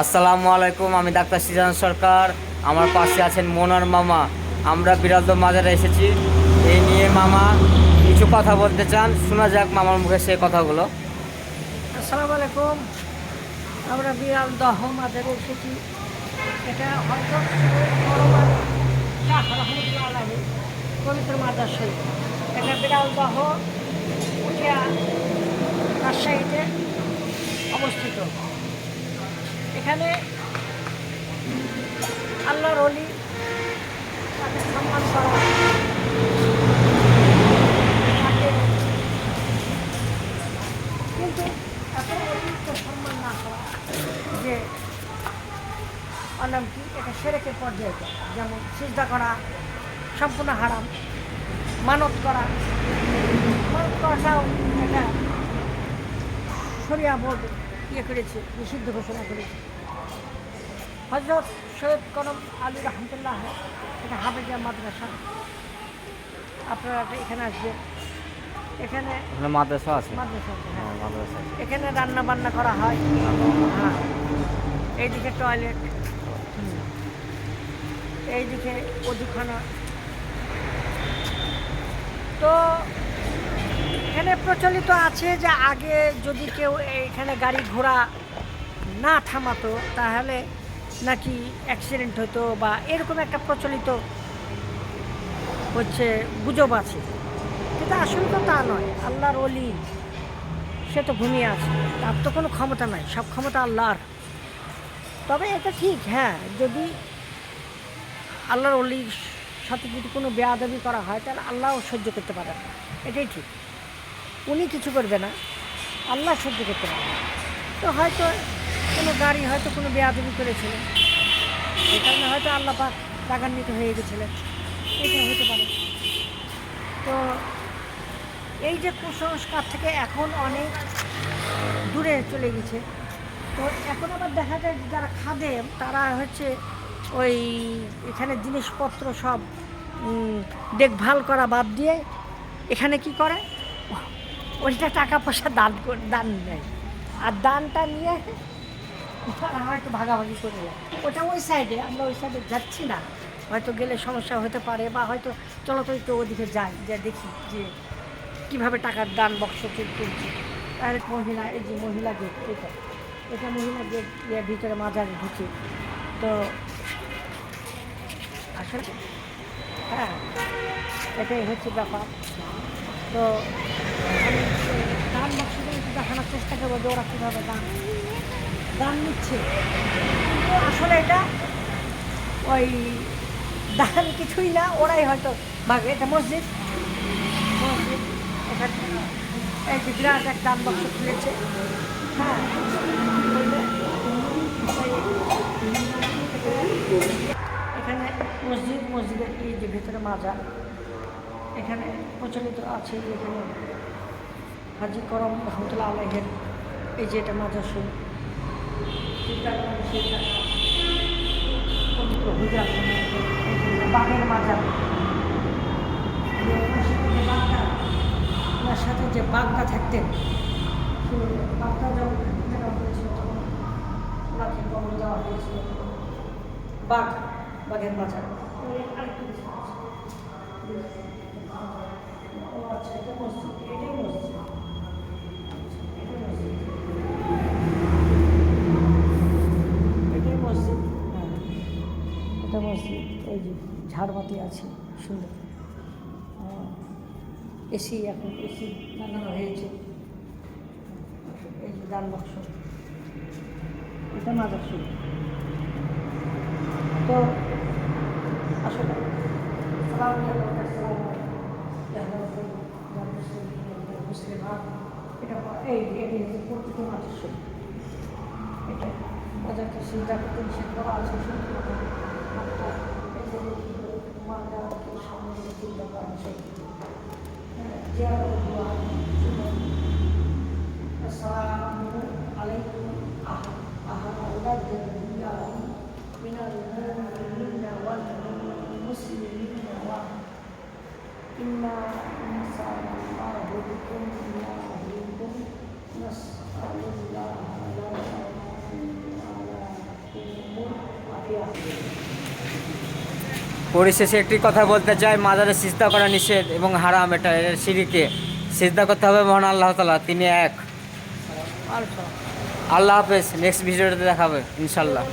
আসসালামু আলাইকুম। আমি ডাক্তার সিজান সরকার। আমার পাশে আছেন মোনার মামা। আমরা বিরালদ মাজারে এসেছি। এই নিয়ে মামা কিছু কথা বলতে চান, শোনা যাক মামার মুখে সেই কথাগুলো। আসসালামু আলাইকুম। আমরা বিরালদহ মাজারে এসেছি। এটা হযরত ওমর শাহ রহমতুল্লাহ আলাইহি পবিত্র মাজার শরীফ। এটা বিরালদহ উঠিয়া রাজশাহীতে অবস্থিত। এখানে আল্লাহর ওলি তাকে সম্মান করা, তাকে কিন্তু এত অতিরিক্ত সম্মান না করা যে অনাম কি এটা শিরকের পর্যায়ে যায়। যেমন সিজদা করা সম্পূর্ণ হারাম, মানত করাটাও এটা শরিয়া বোর্ড করেছে, নিষিদ্ধ ঘোষণা করেছে। হযরত সৈয়দ কনম আলী রহমতুল্লাহ, এটা হাফেজিয়া মাদ্রাসা। আপনারা এখানে আসবেন। এখানে মাদ্রাসা আছে। মাদ্রাসা আছে, হ্যাঁ। মাদ্রাসা আছে। এখানে রান্না বান্না করা হয়। হ্যাঁ, এইদিকে টয়লেট, এইদিকে অজুখানা। তো এখানে প্রচলিত আছে যে আগে যদি কেউ এখানে গাড়ি ঘোড়া না থামাতো তাহলে নাকি অ্যাক্সিডেন্ট হতো, বা এরকম একটা প্রচলিত হচ্ছে গুজব আছে। কিন্তু আসলে তো তা নয়। আল্লাহর ওলি সে তো ঘুমিয়ে আছে, তার তো কোনো ক্ষমতা নাই, সব ক্ষমতা আল্লাহর। তবে এটা ঠিক, হ্যাঁ, যদি আল্লাহর ওলির সাথে যদি কোনো বেয়াদবি করা হয় তাহলে আল্লাহও সহ্য করতে পারেন না, এটাই ঠিক। উনি কিছু করবে না, আল্লাহ সহ্য করতে পারে না। তো হয়তো কোনো গাড়ি হয়তো কোনো বেয়াদবি করেছিলেন, এই কারণে হয়তো আল্লাহ পাক রাগান্বিত হয়ে গেছিলেন, এটা হতে পারে। তো এই যে কুসংস্কার থেকে এখন অনেক দূরে চলে গেছে। তো এখন আবার দেখা যায় যারা খাদেম তারা হচ্ছে ওই এখানে জিনিসপত্র সব দেখভাল করা বাদ দিয়ে এখানে কি করে, ওইটা টাকা পয়সা দান নেয়, আর দানটা নিয়ে তারা হয়তো ভাগাভাগি করে নেয়। ওটা ওই সাইডে, আমরা ওই সাইডে যাচ্ছি না, হয়তো গেলে সমস্যা হতে পারে, বা হয়তো চলো তো একটু ওদিকে যাই, যা দেখি যে কীভাবে টাকার দান বক্স তুলছে। তাহলে মহিলা, এই যে মহিলা গেট, এটা মহিলা গেট, ভিতরে মাজারে ঢুকে। তো আসলে হ্যাঁ, এটাই হচ্ছে ব্যাপার। তো আমি দান বক্সটা একটু দেখানোর চেষ্টা করবো যে ওরা কীভাবে দান নিচ্ছে। কিন্তু আসলে এটা ওই দান কিছুই না, ওরাই হয়তো ভাগে। এটা মসজিদ, এটা এই যে বিরাট এক দান বক্স খুলেছে, হ্যাঁ। এখানে মসজিদের এই যে ভেতরে মাজার, এখানে প্রচলিত আছে যে এখানে হাজি করম রহমতুল্লাহ আলাইহের এই যে এটা মাজার শুরু পবিত্র হুজরাত, বাঘের মাজার। ওনার সাথে যে বাঘটা থাকতেন, বাঘটা যখন হয়েছিল তখন ওনাকে কবর দেওয়া হয়েছিল। বাঘের মাজার। আরেকটু ও আচ্ছা, এটা মসজিদ, এটাই মসজিদ, এটাই মসজিদ, হ্যাঁ, এটা মসজিদ। এই যে ঝাড়বাতি আছে সুন্দর, এসি, এখন এসি লাগানো হয়েছে। এই যে দান বক্স, এটা মাজার শুরু। তো আসলে এটা এটি হচ্ছে প্রকৃত মাজার শুরু। এটা মাজারকে চিন্তা করতে নিষেধ করা আছে। সামনে চিন্তা করা আছে। Assalamu alaikum ahlan minal mu'minina wal muslimina wa inna insa'allahu bikum nas'alullah ala পরিশেষে একটি কথা বলতে চাই, মাজারে সিজদা করা নিষেধ এবং হারাম, এটা এর শিরকে সিজদা করতে হবে মহান আল্লাহ তাআলা, তিনি এক। আলফা আল্লাহ হাফেজ, নেক্সট ভিডিওতে দেখাবে ইনশাল্লাহ।